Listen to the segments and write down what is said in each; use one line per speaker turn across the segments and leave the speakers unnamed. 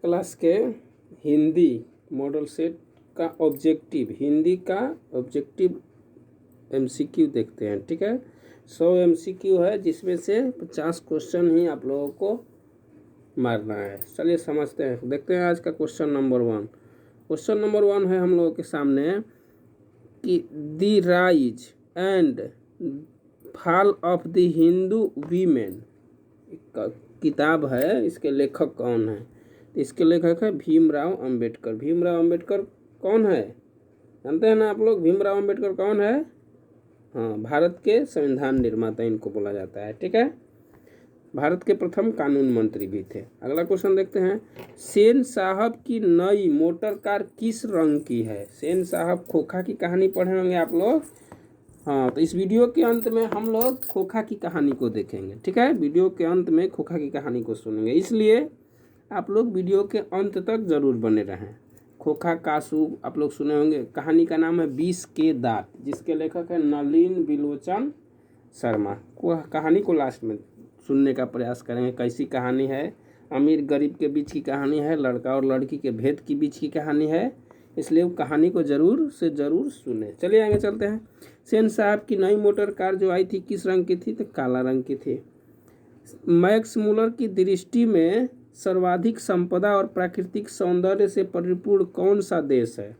Class के Hindi model set का objective, Hindi का ऑब्जेक्टिव एमसीक्यू देखते हैं। ठीक है, 100 एमसीक्यू है जिसमें से 50 क्वेश्चन ही आप लोगों को मारना है। चलिए समझते हैं, देखते हैं आज का क्वेश्चन नंबर 1। क्वेश्चन नंबर 1 है हम लोगों के सामने कि the rise and fall of the Hindu women किताब है, इसके लेखक कौन है? इसके लेखक है भीमराव अंबेडकर। भीमराव अंबेडकर कौन है जानते हैं ना आप लोग? भीमराव अंबेडकर कौन है? हाँ, भारत के संविधान निर्माता इनको बोला जाता है। ठीक है, भारत के प्रथम कानून मंत्री भी थे। अगला क्वेश्चन देखते हैं, सेन साहब की नई मोटर कार किस रंग की है? सेन साहब खोखा की कहानी पढ़े होंगे आप लोग। हाँ, तो इस वीडियो के अंत में हम लोग खोखा की कहानी को देखेंगे। ठीक है, वीडियो के अंत में खोखा की कहानी को सुनेंगे, इसलिए आप लोग वीडियो के अंत तक जरूर बने रहें। खोखा कासू आप लोग सुने होंगे। कहानी का नाम है 20 के दांत, जिसके लेखक है नलिन बिलोचन शर्मा। कहानी को लास्ट में सुनने का प्रयास करेंगे। कैसी कहानी है? अमीर गरीब के बीच की कहानी है, लड़का और लड़की के भेद के बीच की कहानी है, इसलिए वो कहानी को जरूर से जरूर सुने। चलिए आगे चलते हैं। सेन साहब की नई मोटर कार जो आई थी किस रंग की थी? तो काला रंग की थी। मैक्स मुलर की दृष्टि में सर्वाधिक संपदा और प्राकृतिक सौंदर्य से परिपूर्ण कौन सा देश है?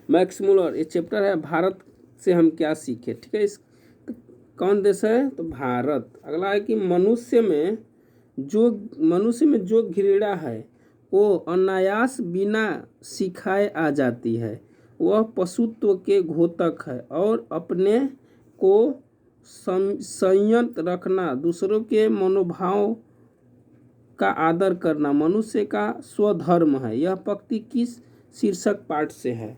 मैक्स मुलर, ये चैप्टर है भारत से हम क्या सीखे। ठीक है, इस तो कौन देश है? तो भारत। अगला है कि मनुष्य में जो घृणा है वो अनायास बिना सिखाए आ जाती है। वह पशुत्व के घोतक है और अपने को संयत रखना, दूसरों के मनोभाव का आदर करना मनुष्य का स्वधर्म है। यह पंक्ति किस शीर्षक पाठ से है?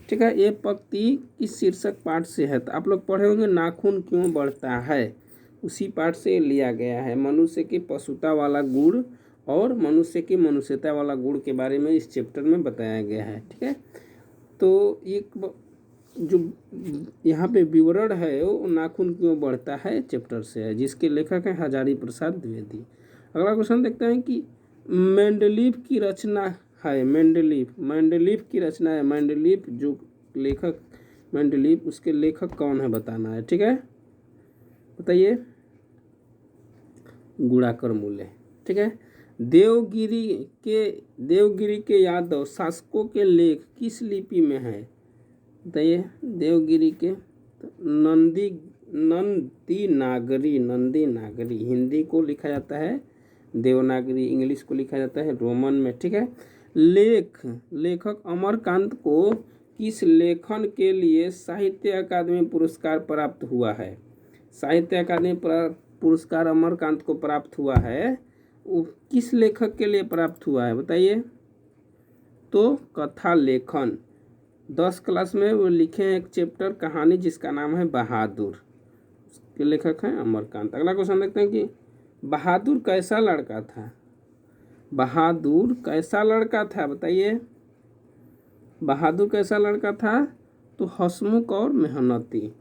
ठीक है, ये पंक्ति किस शीर्षक पाठ से है? तो आप लोग पढ़े होंगे नाखून क्यों बढ़ता है, उसी पाठ से लिया गया है। मनुष्य के पशुता वाला गुण और मनुष्य की मनुष्यता वाला गुण के बारे में इस चैप्टर में बताया गया है। ठीक है, तो एक जो यहाँ पे विवरण है वो नाखून क्यों बढ़ता है चैप्टर से है, जिसके लेखक है हजारी प्रसाद द्विवेदी। अगला क्वेश्चन देखते हैं कि मेंडलीफ की रचना है। मेंडलीफ की रचना है। मेंडलीफ जो लेखक, मेंडलीफ उसके लेखक कौन है बताना है। ठीक है, बताइए। गुणाकर मूल्य। ठीक है, देवगिरी के यादव शासकों के लेख किस लिपि में है? बताइए। देवगिरी के नंदी नागरी हिंदी को लिखा जाता है, देवनागरी इंग्लिश को लिखा जाता है रोमन में। ठीक है, लेखक अमरकांत को किस लेखन के लिए साहित्य अकादमी पुरस्कार प्राप्त हुआ है? साहित्य अकादमी पुरस्कार अमरकांत को प्राप्त हुआ है, वो किस लेखक के लिए प्राप्त हुआ है बताइए? तो कथा लेखन। 10 क्लास में वो लिखे हैं एक चैप्टर कहानी जिसका नाम है बहादुर, के लेखक हैं अमरकांत। अगला क्वेश्चन देखते हैं कि बहादुर कैसा लड़का था? बहादुर कैसा लड़का था बताइए। बहादुर कैसा लड़का था? तो हंसमुख और मेहनती।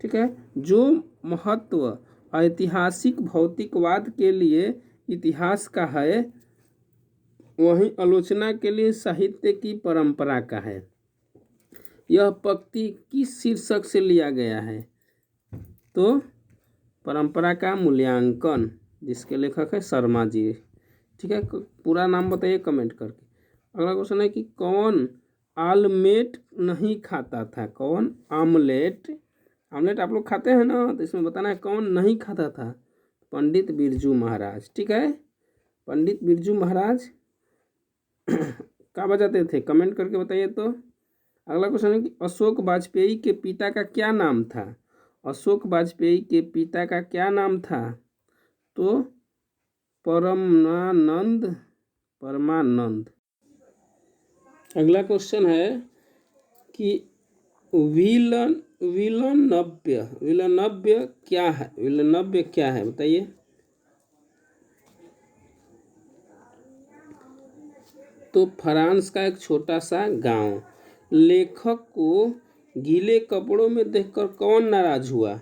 ठीक है, जो महत्व ऐतिहासिक भौतिकवाद के लिए इतिहास का है वहीं आलोचना के लिए साहित्य की परंपरा का है। यह पंक्ति किस शीर्षक से लिया गया है? तो परंपरा का मूल्यांकन, जिसके लेखक है शर्मा जी। ठीक है, पूरा नाम बताइए कमेंट करके। अगला क्वेश्चन है कि कौन आमलेट नहीं खाता था? कौन आमलेट आप लोग खाते हैं ना, तो इसमें बताना है कौन नहीं खाता था। पंडित बिरजू महाराज। ठीक है, पंडित बिरजू महाराज क्या बजाते थे? कमेंट करके बताइए। तो अगला क्वेश्चन है कि अशोक वाजपेयी के पिता का क्या नाम था? अशोक वाजपेयी के पिता का क्या नाम था? तो परमानंद। अगला क्वेश्चन है कि विलनव्य क्या है? विलनव्य क्या है बताइए? तो फ्रांस का एक छोटा सा गांव। लेखक को गीले कपड़ों में देखकर कौन नाराज हुआ?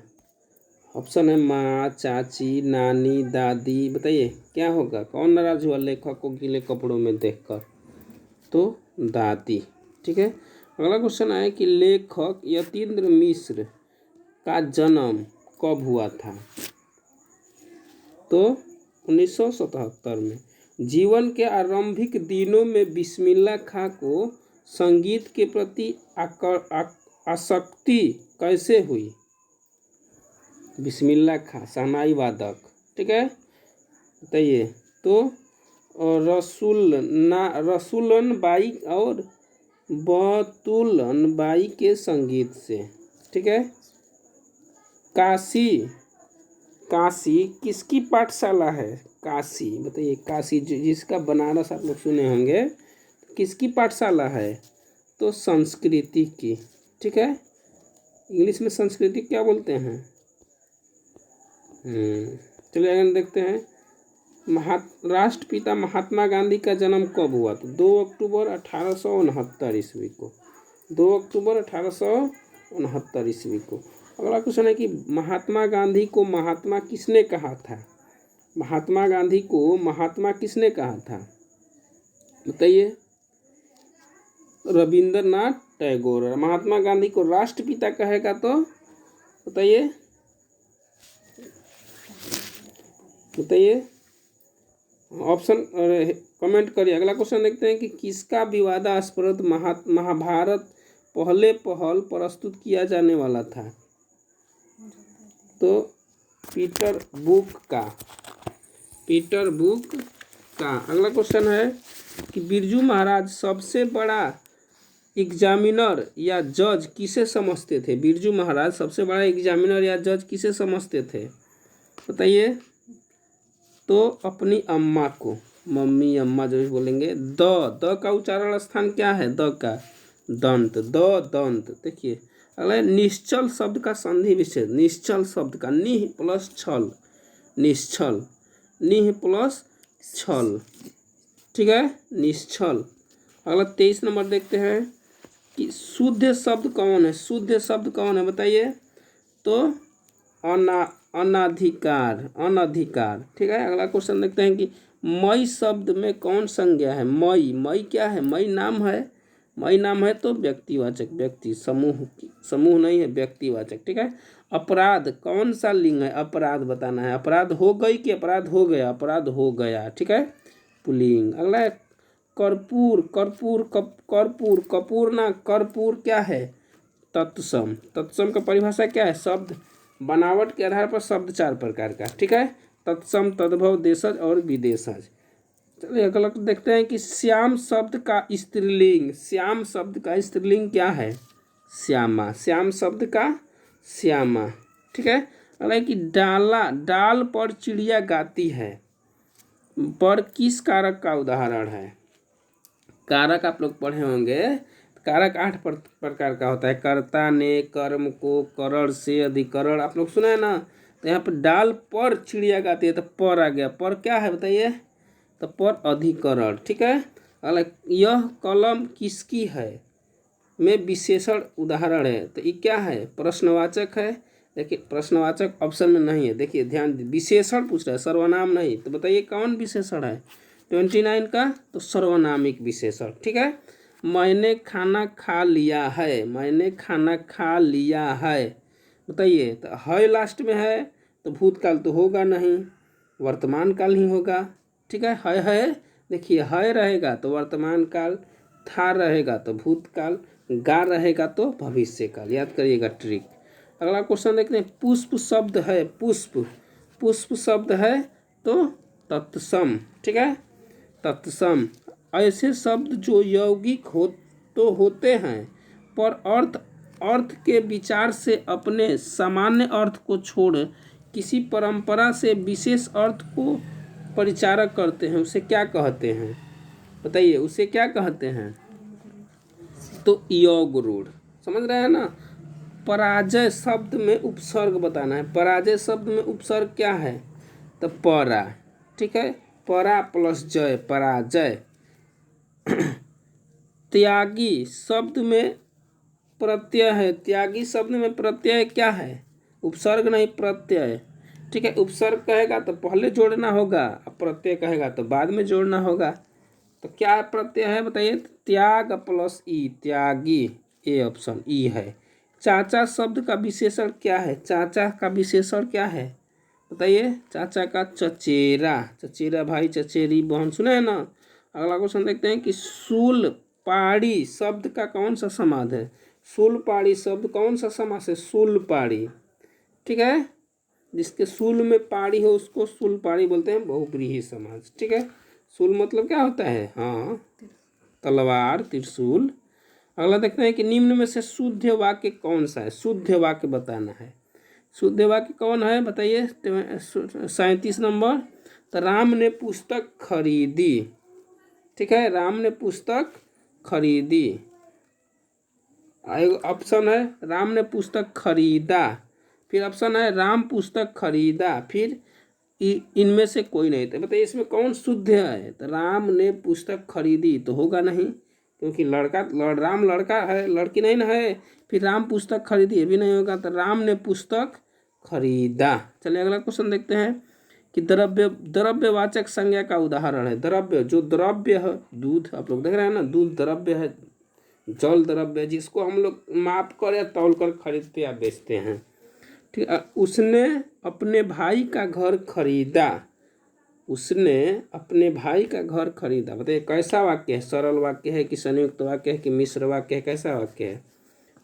ऑप्शन है माँ, चाची, नानी, दादी। बताइए क्या होगा, कौन नाराज हुआ लेखक को गीले कपड़ों में देखकर? तो दादी। ठीक है, अगला क्वेश्चन है कि लेखक यतीन्द्र मिश्र का जन्म कब हुआ था? तो 1977 में। जीवन के आरंभिक दिनों में बिस्मिल्लाह खां को संगीत के प्रति आसक्ति कैसे हुई? बिस्मिल्लाह खां शहनाई वादक। ठीक है, बताइए। तो रसूलन बाई और बतूलन बाई के संगीत से। ठीक है, काशी काशी किसकी पाठशाला है? काशी, बताइए। काशी जिसका बनारस आप लोग सुने होंगे, किसकी पाठशाला है? तो संस्कृति की। ठीक है, इंग्लिश में संस्कृति क्या बोलते हैं? चलिए आगे देखते हैं। राष्ट्रपिता महात्मा गांधी का जन्म कब हुआ? तो 2 अक्टूबर 1869 ईस्वी को। 2 अक्टूबर 1869 ईस्वी को। अगला क्वेश्चन है कि महात्मा गांधी को महात्मा किसने कहा था? महात्मा गांधी को महात्मा किसने कहा था? बताइए। रविंद्रनाथ टैगोर। महात्मा गांधी को राष्ट्रपिता कहेगा तो बताइए, बताइए ऑप्शन कमेंट करिए। अगला क्वेश्चन देखते हैं कि किसका विवादास्पद महाभारत पहल प्रस्तुत किया जाने वाला था? तो पीटर बुक का। अगला क्वेश्चन है कि बिरजू महाराज सबसे बड़ा एग्जामिनर या जज किसे समझते थे? बिरजू महाराज सबसे बड़ा एग्जामिनर या जज किसे समझते थे? बताइए। तो अपनी अम्मा को, मम्मी, अम्मा जो बोलेंगे। द का उच्चारण स्थान क्या है? द का दंत, दंत। देखिए अगला निश्चल शब्द का संधि विच्छेद। निश्चल शब्द का निह प्लस छल, निश्चल, निह प्लस छल। ठीक है, निश्चल। अगला 23 नंबर देखते हैं कि शुद्ध शब्द कौन है? शुद्ध शब्द कौन है बताइए। तो अनाधिकार, अनधिकार। ठीक है, अगला क्वेश्चन देखते हैं कि मई शब्द में कौन संज्ञा है? मई, मई क्या है? मई नाम है। मई नाम है तो व्यक्तिवाचक, व्यक्ति, समूह नहीं है, व्यक्तिवाचक। ठीक है, अपराध कौन सा लिंग है? अपराध बताना है। अपराध हो गई कि अपराध हो गया? अपराध हो गया। ठीक है, पुल्लिंग। अगला है कर्पूर, कपूर ना, कर्पूर क्या है? तत्सम। तत्सम का परिभाषा क्या है? शब्द बनावट के आधार पर शब्द 4 प्रकार का। ठीक है, तत्सम, तद्भव, देशज और विदेशज। चलिए अगला देखते हैं कि श्याम शब्द का स्त्रीलिंग। श्याम शब्द का स्त्रीलिंग क्या है? श्यामा। श्याम शब्द का श्यामा। ठीक है, अगला कि डाल पर चिड़िया गाती है पर किस कारक का उदाहरण है? कारक आप लोग पढ़े होंगे। कारक 8 प्रकार का होता है। कर्ता ने, कर्म को, करण से, अधिकरण। आप लोग सुना है ना। तो यहाँ पर डाल पर चिड़िया गाती है तो पर आ गया। पर क्या है बताइए? तो पर अधिकरण। ठीक है, अगला यह कलम किसकी है में विशेषण उदाहरण है। तो ये क्या है? प्रश्नवाचक है। देखिए प्रश्नवाचक ऑप्शन में नहीं है। देखिए ध्यान, विशेषण पूछ रहा है, सर्वनाम नहीं। तो बताइए कौन विशेषण है 29 का? तो सर्वनामिक विशेषण। ठीक है, मैंने खाना खा लिया है। मैंने खाना खा लिया है, बताइए। तो है लास्ट में है तो भूतकाल तो होगा नहीं, वर्तमान काल ही होगा। ठीक है। देखिए है रहेगा तो वर्तमान काल, था रहेगा तो भूतकाल, गा रहेगा तो भविष्य काल। याद करिएगा ट्रिक। अगला क्वेश्चन देखते हैं। पुष्प शब्द है, पुष्प शब्द है तो तत्सम। ठीक है, तत्सम। ऐसे शब्द जो यौगिक होते हैं पर अर्थ के विचार से अपने सामान्य अर्थ को छोड़ किसी परंपरा से विशेष अर्थ को परिचारक करते हैं, उसे क्या कहते हैं? बताइए उसे क्या कहते हैं? तो योग रूढ़। समझ रहे हैं ना। पराजय शब्द में उपसर्ग बताना है। पराजय शब्द में उपसर्ग क्या है? तो परा। ठीक है, परा प्लस जय, पराजय। त्यागी शब्द में प्रत्यय है। त्यागी शब्द में प्रत्यय क्या है? उपसर्ग नहीं प्रत्यय। ठीक है, उपसर्ग कहेगा तो पहले जोड़ना होगा, और प्रत्यय कहेगा तो बाद में जोड़ना होगा। तो क्या प्रत्यय है बताइए? त्याग plus E, Tyagi. A option E है। चाचा शब्द का विशेषण क्या है? चाचा का विशेषण क्या है बताइए? चाचा का चचेरा, चचेरा भाई चचेरी बहन, सुना है ना। अगला क्वेश्चन देखते हैं कि शूल पाड़ी शब्द का कौन सा समास है? शूल पाड़ी शब्द कौन सा समास है? शूल पाड़ी। ठीक है, जिसके शूल में पाड़ी हो उसको शूल पाड़ी बोलते हैं, बहुव्रीहि समास। ठीक है, शूल मतलब क्या होता है? हाँ, तलवार, त्रिशूल। अगला देखते हैं कि निम्न में से शुद्ध वाक्य कौन सा है? शुद्ध वाक्य बताना है। शुद्ध वाक्य कौन है बताइए? 37 नंबर। तो राम ने पुस्तक खरीदी। ठीक है, राम ने पुस्तक खरीदी। ऑप्शन है राम ने पुस्तक खरीदा, फिर ऑप्शन है राम पुस्तक खरीदा, फिर इनमें से कोई नहीं। तो बताइए इसमें कौन शुद्ध है? तो राम ने पुस्तक खरीदी तो होगा नहीं, क्योंकि राम लड़का है, लड़की नहीं ना है। फिर राम पुस्तक खरीदी ये भी नहीं होगा, तो राम ने पुस्तक खरीदा। चलिए अगला क्वेश्चन देखते हैं कि द्रव्यवाचक संज्ञा का उदाहरण है। द्रव्य, जो द्रव्य है, दूध, आप लोग देख रहे हैं ना, दूध द्रव्य है। जल द्रव्य, जिसको हम लोग माप कर या तौल कर खरीदते या बेचते हैं। ठीक है, उसने अपने भाई का घर खरीदा। उसने अपने भाई का घर खरीदा। बताइए कैसा वाक्य है? सरल वाक्य है कि संयुक्त वाक्य है कि मिश्र वाक्य है? कैसा वाक्य है?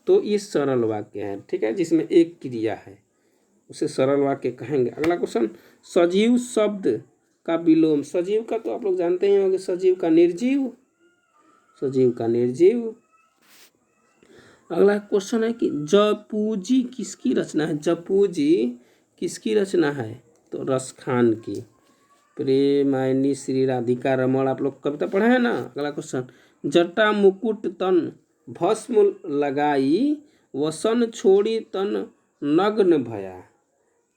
तो ये सरल वाक्य है। ठीक है, जिसमें एक क्रिया है उसे सरल वाक्य कहेंगे। अगला क्वेश्चन, सजीव शब्द का विलोम। सजीव का तो आप लोग जानते ही होंगे, सजीव का निर्जीव, सजीव का निर्जीव। अगला क्वेश्चन है कि जपूजी किसकी रचना है? जपूजी किसकी रचना है? तो रसखान की। प्रेमायनी श्री राधिका रमण, आप लोग कविता पढ़े हैं ना। अगला क्वेश्चन, जटा मुकुट तन भस्म लगाई, वसन छोड़ी तन नग्न भया,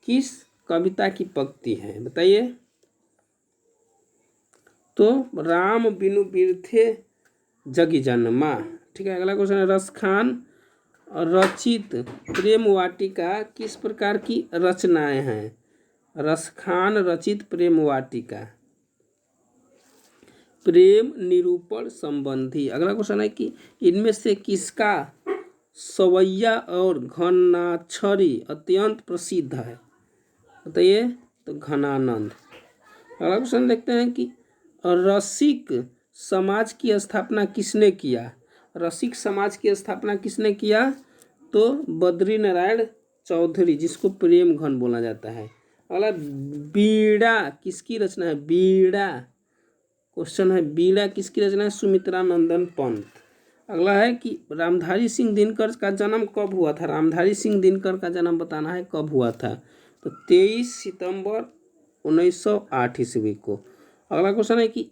किस कविता की पंक्ति है बताइए? तो राम बिनु बिरथे जगी जन्मा। ठीक है, अगला क्वेश्चन है रसखान रचित प्रेम वाटिका किस प्रकार की रचनाएं हैं? रसखान रचित प्रेम वाटिका प्रेम निरूपण संबंधी। अगला क्वेश्चन है कि इनमें से किसका सवैया और घनाक्षरी अत्यंत प्रसिद्ध है बताइए? तो घनानंद। अगला क्वेश्चन देखते हैं कि रसिक समाज की स्थापना किसने किया? रसिक समाज की स्थापना किसने किया? तो बद्री नारायण चौधरी, जिसको प्रेम घन बोला जाता है। अगला, बीड़ा किसकी रचना है? बीड़ा, क्वेश्चन है बीड़ा किसकी रचना है? सुमित्रा नंदन पंत। अगला है कि रामधारी सिंह दिनकर का जन्म कब हुआ था? रामधारी सिंह दिनकर का जन्म बताना है कब हुआ था। तो 23 सितंबर 1908 ईस्वी को। अगला क्वेश्चन है कि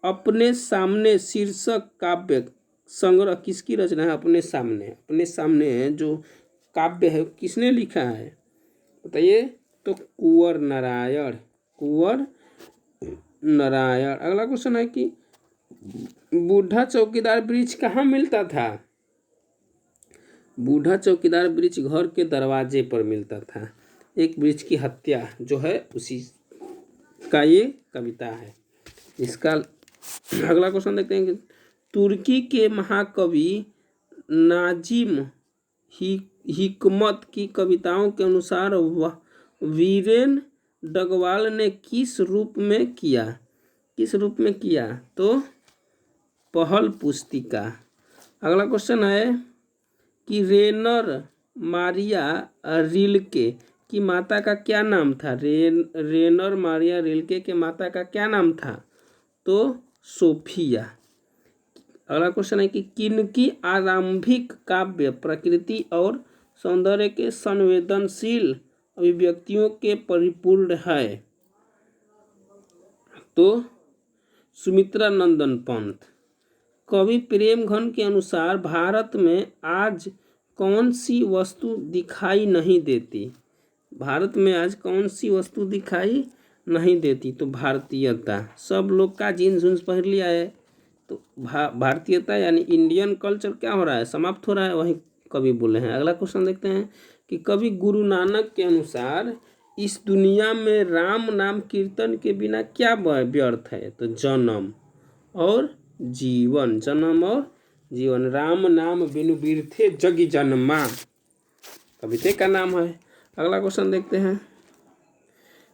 अपने सामने शीर्षक काव्य संग्रह किसकी रचना है? अपने सामने, अपने सामने जो काव्य है किसने लिखा है बताइए? तो कुंवर नारायण, कुंवर नारायण। अगला क्वेश्चन है कि बूढ़ा चौकीदार वृक्ष कहाँ मिलता था? बूढ़ा चौकीदार वृक्ष घर के दरवाजे पर मिलता था। एक वृक्ष की हत्या जो है उसी का ये कविता है। इसका अगला क्वेश्चन देखते हैं कि तुर्की के महाकवि नाजिम हिकमत की कविताओं के अनुसार वीरेन डगवाल ने किस रूप में किया? किस रूप में किया? तो पहल पुस्तिका। अगला क्वेश्चन है कि रेनर मारिया रिल्के की माता का क्या नाम था? रेनर मारिया रिल्के के माता का क्या नाम था? तो सोफिया। अगला क्वेश्चन है कि किनकी आरंभिक काव्य प्रकृति और सौंदर्य के संवेदनशील अभिव्यक्तियों के परिपूर्ण है? तो सुमित्रा नंदन पंत। कवि प्रेमघन के अनुसार भारत में आज कौन सी वस्तु दिखाई नहीं देती? भारत में आज कौन सी वस्तु दिखाई नहीं देती? तो भारतीयता। सब लोग का जीन्स जून्स पहन लिया है, तो भारतीयता यानी इंडियन कल्चर क्या हो रहा है? समाप्त हो रहा है, वही कवि बोले हैं। अगला क्वेश्चन देखते हैं कि कवि गुरु नानक के अनुसार इस दुनिया में राम नाम कीर्तन के बिना क्या व्यर्थ है? तो जन्म और जीवन, जन्म और जीवन। राम नाम बिनु बिरथे जग जन्मा, कविते का नाम है। अगला क्वेश्चन देखते हैं।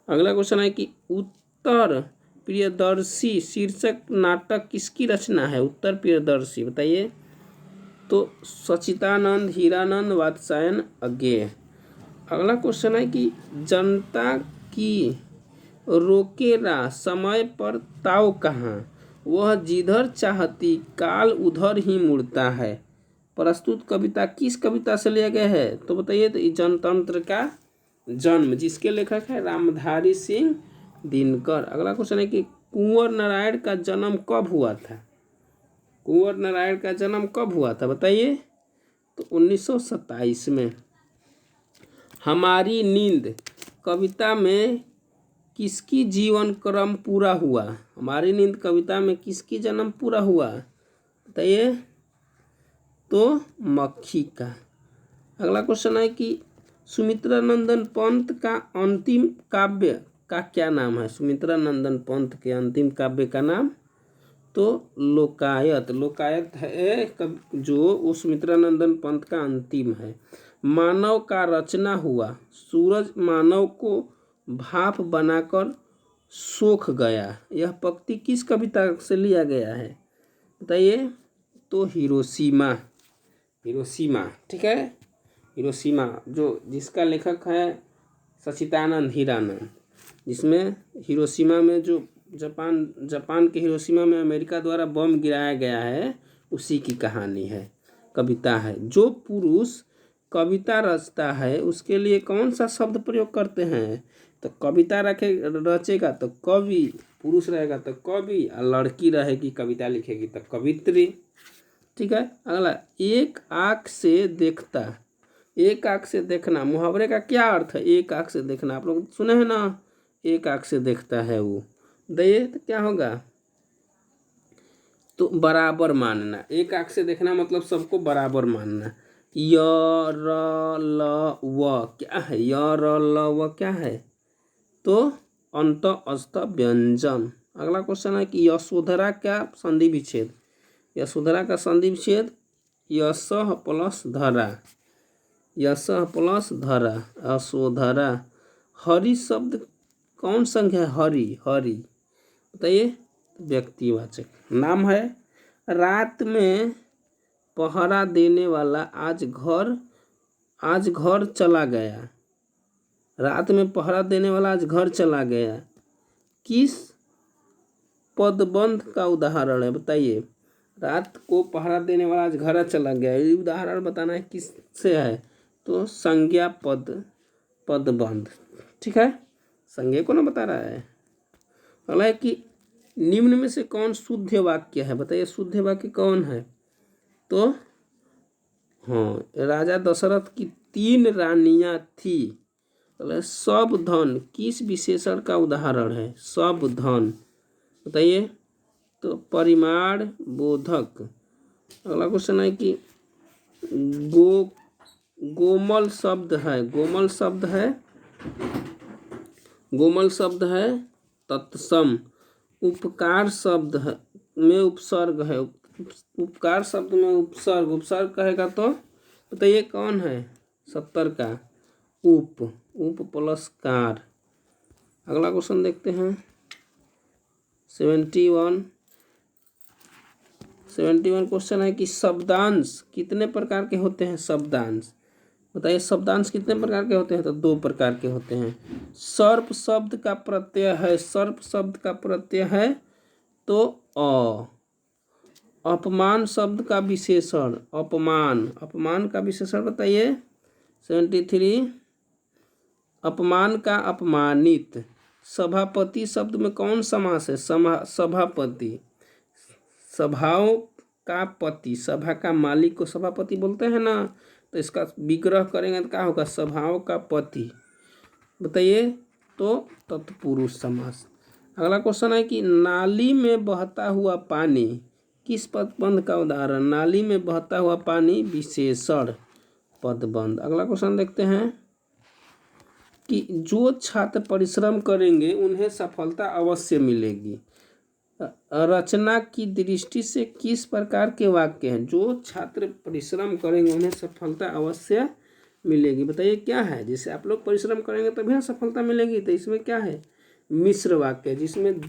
अगला क्वेश्चन है कि उत्तर प्रियदर्शी शीर्षक नाटक किसकी रचना है? उत्तर प्रियदर्शी बताइए। तो सच्चिदानंद, हीरानंद, वात्स्यायन, अज्ञेय। अगला क्वेश्चन है कि जनता की रोकेरा समय पर ताव कहाँ? वह जिधर चाहती काल उधर ही मुड़ता है। प्रस्तुत कविता किस कविता से लिया गया है? तो बताइए। तो जनतंत्र का जन्म, जिसके लेखक है रामधारी सिंह दिनकर। अगला क्वेश्चन है कि कुंवर नारायण का जन्म कब हुआ था? कुंवर नारायण का जन्म कब हुआ था बताइए। तो 1927 में। हमारी नींद कविता में किसकी जीवन क्रम पूरा हुआ? हमारी नींद कविता में किसकी जन्म पूरा हुआ बताइए। तो मक्खी का। अगला क्वेश्चन है कि सुमित्रानंदन पंत का अंतिम काव्य का क्या नाम है? सुमित्रानंदन पंत के अंतिम काव्य का नाम तो लोकायत। लोकायत है जो वो सुमित्रानंदन पंत का अंतिम है। मानव का रचना हुआ, सूरज मानव को भाप बनाकर सोख गया, यह पंक्ति किस कविता से लिया गया है बताइए। तो हिरोशिमा। हिरोशिमा, ठीक है। हिरोशिमा जिसका लेखक है सच्चिदानंद हीरानंद, जिसमें हिरोशिमा में जो जापान के हिरोशिमा में अमेरिका द्वारा बम गिराया गया है, उसी की कहानी है, कविता है। जो पुरुष कविता रचता है उसके लिए कौन सा शब्द प्रयोग करते हैं? तो कविता रचेगा तो कवि, पुरुष रहेगा तो कवि, और लड़की रहेगी कविता लिखेगी तो कवित्री, ठीक है। अगला, एक आँख से देखता। एक आँख से देखना मुहावरे का क्या अर्थ है? एक आँख से देखना आप लोग सुने हैं ना, एक आँख से देखता है वो, दे तो क्या होगा? तो बराबर मानना। एक आँख से देखना मतलब सबको बराबर मानना। य र ल व क्या है? य र ल व क्या है? तो अंत अस्त व्यंजन। अगला क्वेश्चन है कि यशोधरा का संधि विच्छेद। यशोधरा का संधि विच्छेद यश प्लस धरा, यश प्लस धरा, यशोधरा। हरि शब्द कौन संज्ञा है? हरि, हरि बताइए। व्यक्तिवाचक नाम है। रात में पहरा देने वाला आज घर चला गया। रात में पहरा देने वाला आज घर चला गया किस पदबंध का उदाहरण है बताइए। रात को पहरा देने वाला आज घर चला गया, ये उदाहरण बताना है किससे है? तो संज्ञा पदबंध, ठीक है। संज्ञा को ना बता रहा है। अगला है कि निम्न में से कौन शुद्ध वाक्य है बताइए। शुद्ध वाक्य कौन है? तो हाँ, राजा दशरथ की 3 रानियां थी। सब धन किस विशेषण का उदाहरण है? सब धन बताइए। तो परिमाण बोधक। अगला क्वेश्चन है कि गोमल शब्द है, गोमल शब्द है, गोमल शब्द है तत्सम। उपकार शब्द है में उपसर्ग है, उपकार शब्द में उपसर्ग, उपसर्ग कहेगा तो बताइए कौन है? 70 का उप प्लस कार। अगला क्वेश्चन देखते हैं। 71 क्वेश्चन है कि शब्दांश कितने प्रकार के होते हैं? शब्दांश बताइए। शब्दांश कितने प्रकार के होते हैं? तो 2 प्रकार के होते हैं। सर्प शब्द का प्रत्यय है, सर्प शब्द का प्रत्यय है तो अ। अपमान शब्द का विशेषण, अपमान, अपमान का विशेषण बताइए। 73 अपमान का अपमानित। सभापति शब्द में कौन समास है? सभापति, सभाओं का पति, सभा का मालिक को सभापति बोलते हैं ना, तो इसका विग्रह करेंगे तो क्या होगा? सभाओं का पति बताइए। तो तत्पुरुष समास। अगला क्वेश्चन है कि नाली में बहता हुआ पानी किस पदबंध का उदाहरण? नाली में बहता हुआ पानी विशेषण पद बंद। अगला क्वेश्चन देखते हैं कि जो छात्र परिश्रम करेंगे उन्हें सफलता अवश्य मिलेगी। रचना की दृष्टि से किस प्रकार के वाक्य हैं? जो छात्र परिश्रम करेंगे उन्हें सफलता अवश्य मिलेगी, बताइए क्या है? जैसे आप लोग परिश्रम करेंगे तभी ना सफलता मिलेगी, तो इसमें क्या है? मिश्र वाक्य, जिसमें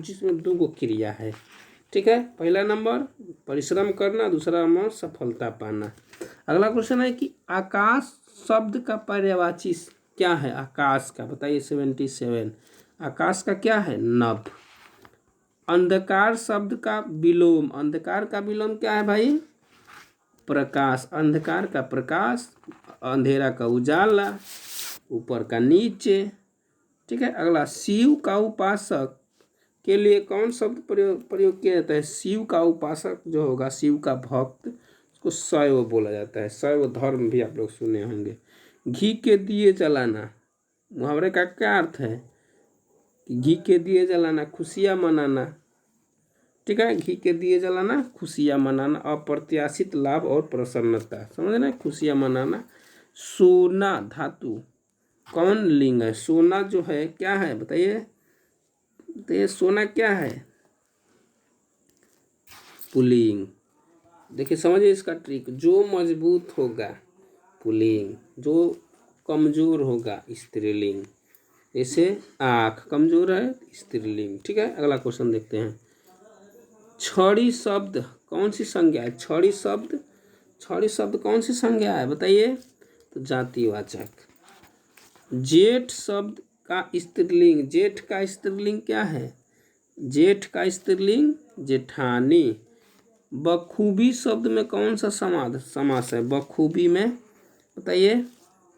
जिसमें दो गो क्रिया है। ठीक है, पहला नंबर परिश्रम करना, दूसरा नंबर सफलता पाना। अगला क्वेश्चन है कि आकाश शब्द का पर्यायवाची क्या है? आकाश का बताइए 77। आकाश का क्या है? नभ। अंधकार शब्द का विलोम, अंधकार का विलोम क्या है भाई? प्रकाश। अंधकार का प्रकाश, अंधेरा का उजाला, ऊपर का नीचे। ठीक है, अगला शिव का उपासक के लिए कौन शब्द प्रयोग किया जाता है? शिव का उपासक जो होगा, शिव का भक्त, उसको शैव बोला जाता है। शैव धर्म भी आप लोग सुने होंगे। घी के दिए जलाना, मुहावरे का क्या अर्थ है? घी के दिए जलाना, खुशियाँ मनाना। ठीक है, घी के दिए जलाना, खुशियाँ मनाना, अप्रत्याशित लाभ और प्रसन्नता, समझ रहे? खुशियाँ मनाना। सोना धातु कौन लिंग है? सोना जो है क्या है बताइए? तो ये सोना क्या है? पुल्लिंग। देखिए समझिए इसका ट्रिक। जो मजबूत होगा पुल्लिंग, जो कमजोर होगा स्त्रीलिंग। जैसे आँख कमजोर है स्त्रीलिंग। ठीक है, अगला क्वेश्चन देखते हैं। छड़ी शब्द कौन सी संज्ञा है? छड़ी शब्द कौन सी संज्ञा है बताइए? तो जातिवाचक। जेठ शब्द का स्त्रीलिंग, जेठ का स्त्रीलिंग क्या है? जेठ का स्त्रीलिंग जेठानी। बखूबी शब्द में कौन सा समास है? बखूबी में बताइए?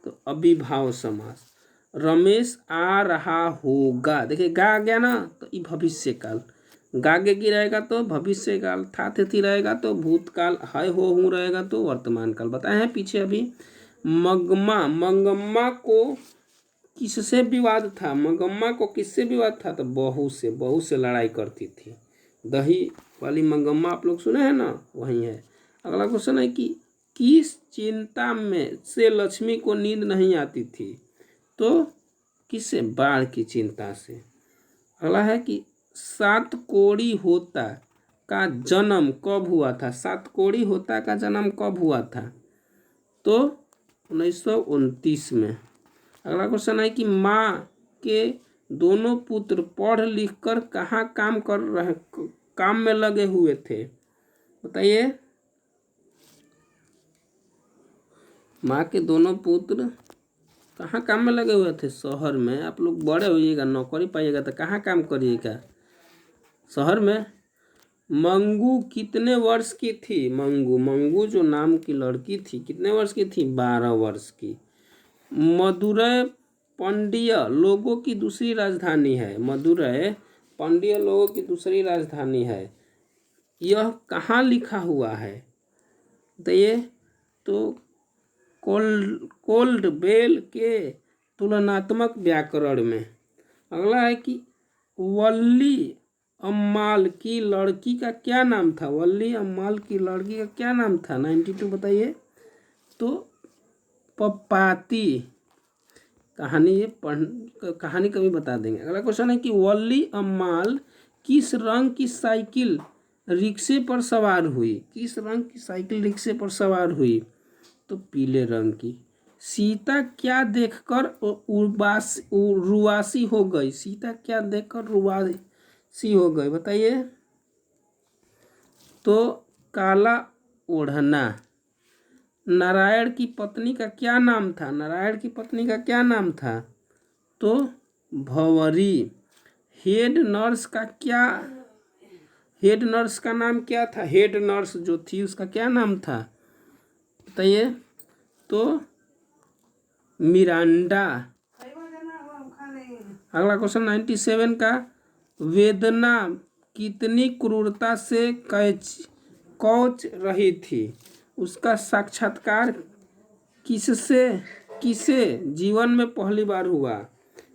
तो अविभाव समास। रमेश आ रहा होगा, देखिए गा आ गया ना, तो ये भविष्य काल। गागे की रहेगा तो भविष्य काल, था थी रहेगा तो भूतकाल, है हो हूँ रहेगा तो वर्तमान काल। बताए हैं पीछे अभी। मंगम्मा को किससे विवाद था? मंगम्मा को किससे विवाद था? तो बहू से लड़ाई करती थी। दही वाली मंगम्मा आप लोग सुने हैं ना, वही है। अगला क्वेश्चन है कि किस चिंता में से लक्ष्मी को नींद नहीं आती थी? तो किससे? बाढ़ की चिंता से। अगला है कि सातकोड़ी होता का जन्म कब हुआ था? सातकोड़ी होता का जन्म कब हुआ था? तो 1929 में। अगला क्वेश्चन है कि माँ के दोनों पुत्र पढ़ लिख कर कहाँ काम में लगे हुए थे बताइए? माँ के दोनों पुत्र कहाँ काम में लगे हुए थे? शहर में। आप लोग बड़े होइएगा, नौकरी पाइएगा तो कहाँ काम करिएगा? शहर में। मंगू कितने वर्ष की थी? मंगू जो नाम की लड़की थी कितने वर्ष की थी? 12 वर्ष की। मदुरै पंड्य लोगों की दूसरी राजधानी है। मदुरै पंड्य लोगों की दूसरी राजधानी है। यह कहाँ लिखा हुआ है बताइए? तो कोल्ड बेल के तुलनात्मक व्याकरण में। अगला है कि वल्ली अम्माल की लड़की का क्या नाम था? वल्ली अम्माल की लड़की का क्या नाम था? 92 बताइए। तो पपाती। कहानी कभी बता देंगे। अगला क्वेश्चन है कि वल्ली अम्माल किस रंग की साइकिल रिक्शे पर सवार हुई? किस रंग की साइकिल रिक्शे पर सवार हुई? तो पीले रंग की। सीता क्या देखकर रुआसी हो गई? सीता क्या देखकर रुआसी हो गई बताइए? तो काला ओढ़ना। नारायण की पत्नी का क्या नाम था? नारायण की पत्नी का क्या नाम था? तो भंवरी। हेड नर्स का नाम क्या था? हेड नर्स जो थी उसका क्या नाम था बताइए? तो मिरांडा। अगला क्वेश्चन 97 का। वेदना कितनी क्रूरता से कौच रही थी? उसका साक्षात्कार किसे जीवन में पहली बार हुआ?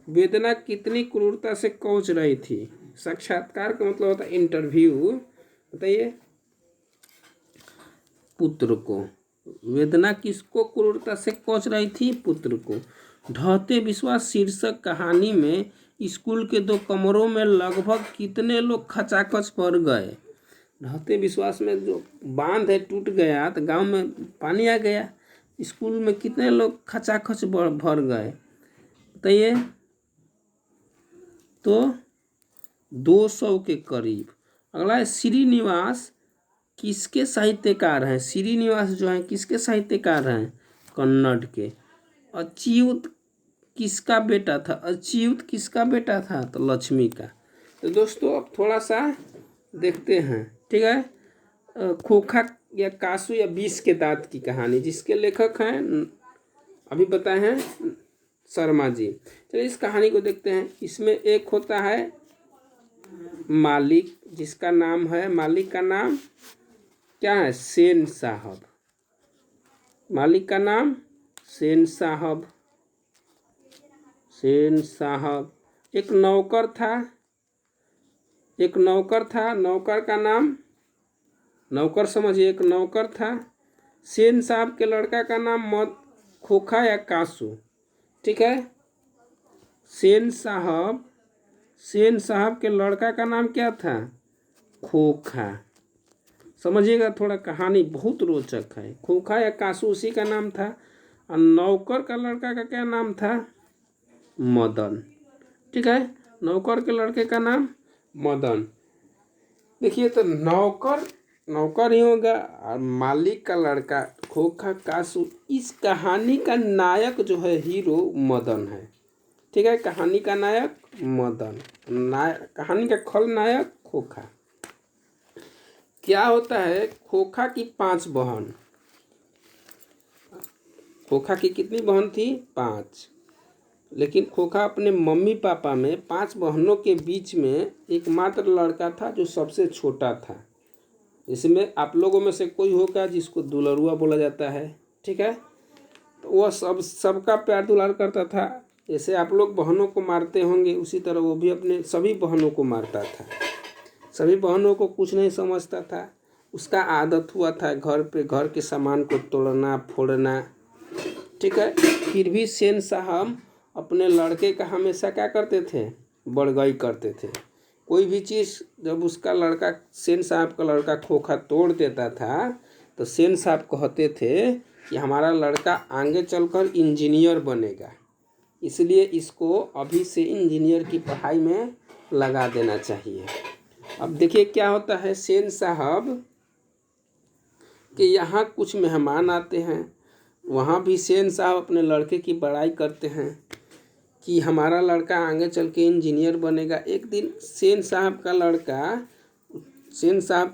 वेदना कितनी क्रूरता से कौच रही थी? साक्षात्कार का मतलब होता है इंटरव्यू। बताइए? पुत्र को। वेदना किसको क्रूरता से कोच रही थी? पुत्र को। ढहते विश्वास शीर्षक कहानी में स्कूल के 2 कमरों में लगभग कितने लोग खचाखच भर गए? ढहते विश्वास में जो बांध है टूट गया तो गांव में पानी आ गया, स्कूल में कितने लोग खचाखच भर गए बताइए? तो 200 के करीब। अगला है श्रीनिवास किसके साहित्यकार हैं? श्रीनिवास जो है किसके साहित्यकार हैं? कन्नड़ के। अच्युत किसका बेटा था? अच्युत किसका बेटा था? तो लक्ष्मी का। तो दोस्तों अब थोड़ा सा देखते हैं, ठीक है। खोखा या कासू या 20 के दांत की कहानी, जिसके लेखक हैं अभी बताए हैं शर्मा जी। चलिए इस कहानी को देखते हैं। इसमें एक होता है मालिक, जिसका नाम है, मालिक का नाम क्या है? सेन साहब। मालिक का नाम सेन साहब। सेन साहब। एक नौकर था, एक नौकर था, नौकर का नाम, नौकर समझिए, एक नौकर था। सेन साहब के लड़का का नाम खोखा या कासू, ठीक है। सेन साहब, सेन साहब के लड़का का नाम क्या था? खोखा। समझिएगा, थोड़ा कहानी बहुत रोचक है। खोखा या कासू उसी का नाम था। और नौकर का लड़का का क्या नाम था? मदन, ठीक है। नौकर के लड़के का नाम मदन। देखिए तो नौकर नौकर ही होगा और मालिक का लड़का खोखा कासू। इस कहानी का नायक जो है, हीरो मदन है, ठीक है। कहानी का नायक मदन, कहानी का खलनायक खोखा। क्या होता है? खोखा की 5 बहन। खोखा की कितनी बहन थी? 5। लेकिन खोखा अपने मम्मी पापा में 5 बहनों के बीच में एकमात्र लड़का था जो सबसे छोटा था। इसमें आप लोगों में से कोई होगा जिसको दुलरुआ बोला जाता है, ठीक है। तो वह सबका प्यार दुलार करता था। जैसे आप लोग बहनों को मारते होंगे, उसी तरह वो भी अपने सभी बहनों को मारता था। सभी बहनों को कुछ नहीं समझता था। उसका आदत हुआ था घर पे घर के सामान को तोड़ना फोड़ना, ठीक है। फिर भी सेन साहब अपने लड़के का हमेशा क्या करते थे? बड़गई करते थे। कोई भी चीज़ जब उसका लड़का, सेन साहब का लड़का खोखा तोड़ देता था तो सेन साहब कहते थे कि हमारा लड़का आगे चलकर इंजीनियर बनेगा, इसलिए इसको अभी से इंजीनियर की पढ़ाई में लगा देना चाहिए। अब देखिए क्या होता है, सेन साहब के यहाँ कुछ मेहमान आते हैं। वहाँ भी सेन साहब अपने लड़के की बड़ाई करते हैं कि हमारा लड़का आगे चल के इंजीनियर बनेगा। एक दिन सेन साहब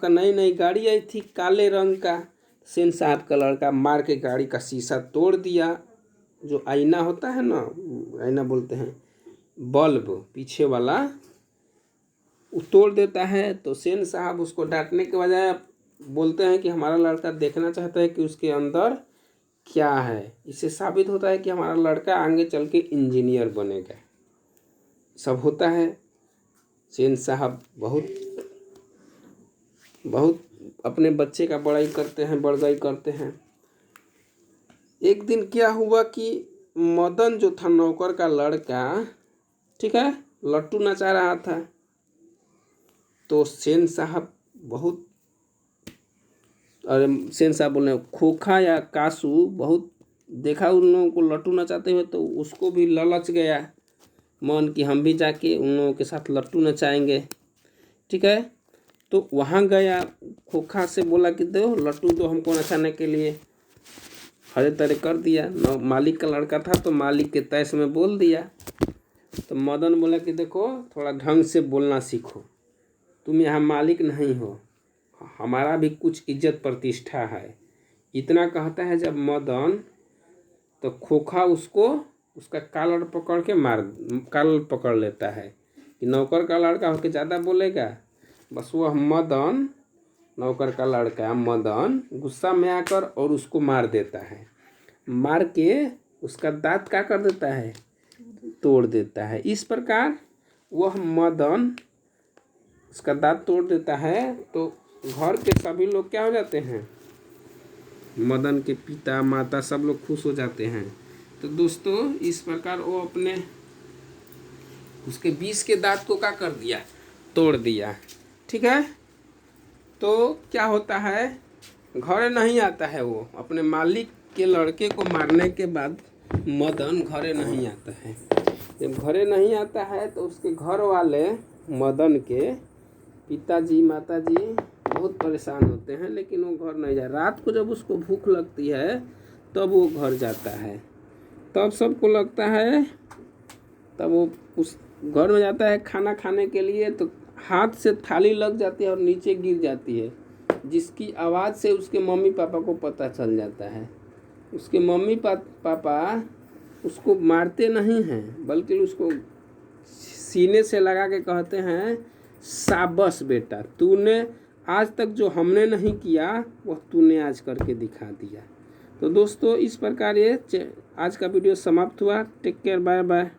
का नई नई गाड़ी आई थी काले रंग का। सेन साहब का लड़का मार के गाड़ी का शीशा तोड़ दिया। जो आईना होता है ना, आईना बोलते हैं, बल्ब पीछे वाला, वो तोड़ देता है। तो सेन साहब उसको डांटने के बजाय बोलते हैं कि हमारा लड़का देखना चाहता है कि उसके अंदर क्या है। इससे साबित होता है कि हमारा लड़का आगे चल के इंजीनियर बनेगा। सब होता है। सेन साहब बहुत अपने बच्चे का बड़ाई करते हैं, बड़गाई करते हैं। एक दिन क्या हुआ कि मदन जो था नौकर का लड़का, ठीक है, लट्टू नचा रहा था। तो सेन साहब बहुत, अरे सेन साहब बोल रहे हैं, खोखा या कासू बहुत देखा उन लोगों को लट्टू नचाते हुए, तो उसको भी लालच गया मन कि हम भी जाके उन लोगों के साथ लट्टू नचाएंगे, ठीक है। तो वहाँ गया, खोखा से बोला कि दो लट्टू दो हमको नचाने के लिए। हरे तरह कर दिया। मालिक का लड़का था तो मालिक के तैस में बोल दिया। तो मदन बोला कि देखो थोड़ा ढंग से बोलना सीखो, तुम यहाँ मालिक नहीं हो, हमारा भी कुछ इज्जत प्रतिष्ठा है। इतना कहता है जब मदन, तो खोखा उसको उसका कॉलर पकड़ लेता है कि नौकर का लड़का होकर ज़्यादा बोलेगा। बस वह मदन, नौकर का लड़का मदन गुस्सा में आकर और उसको मार देता है। मार के उसका दांत क्या कर देता है? तोड़ देता है। इस प्रकार वह मदन उसका दांत तोड़ देता है। तो घर के सभी लोग क्या हो जाते हैं? मदन के पिता माता सब लोग खुश हो जाते हैं। तो दोस्तों इस प्रकार वो अपने उसके 20 के दांत को क्या कर दिया, तोड़ दिया। ठीक है, तो क्या होता है, घर नहीं आता है वो, अपने मालिक के लड़के को मारने के बाद मदन घरे नहीं आता है। जब घरे नहीं आता है तो उसके घर वाले मदन के पिताजी माताजी बहुत परेशान होते हैं, लेकिन वो घर नहीं जा। रात को जब उसको भूख लगती है तब वो घर जाता है। तब सबको लगता है, तब वो उस घर में जाता है खाना खाने के लिए, तो हाथ से थाली लग जाती है और नीचे गिर जाती है, जिसकी आवाज़ से उसके मम्मी पापा को पता चल जाता है। उसके मम्मी पापा उसको मारते नहीं हैं, बल्कि उसको सीने से लगा के कहते हैं, शाबाश बेटा, तूने आज तक जो हमने नहीं किया वह तूने आज करके दिखा दिया। तो दोस्तों इस प्रकार ये आज का वीडियो समाप्त हुआ। Take care, bye bye.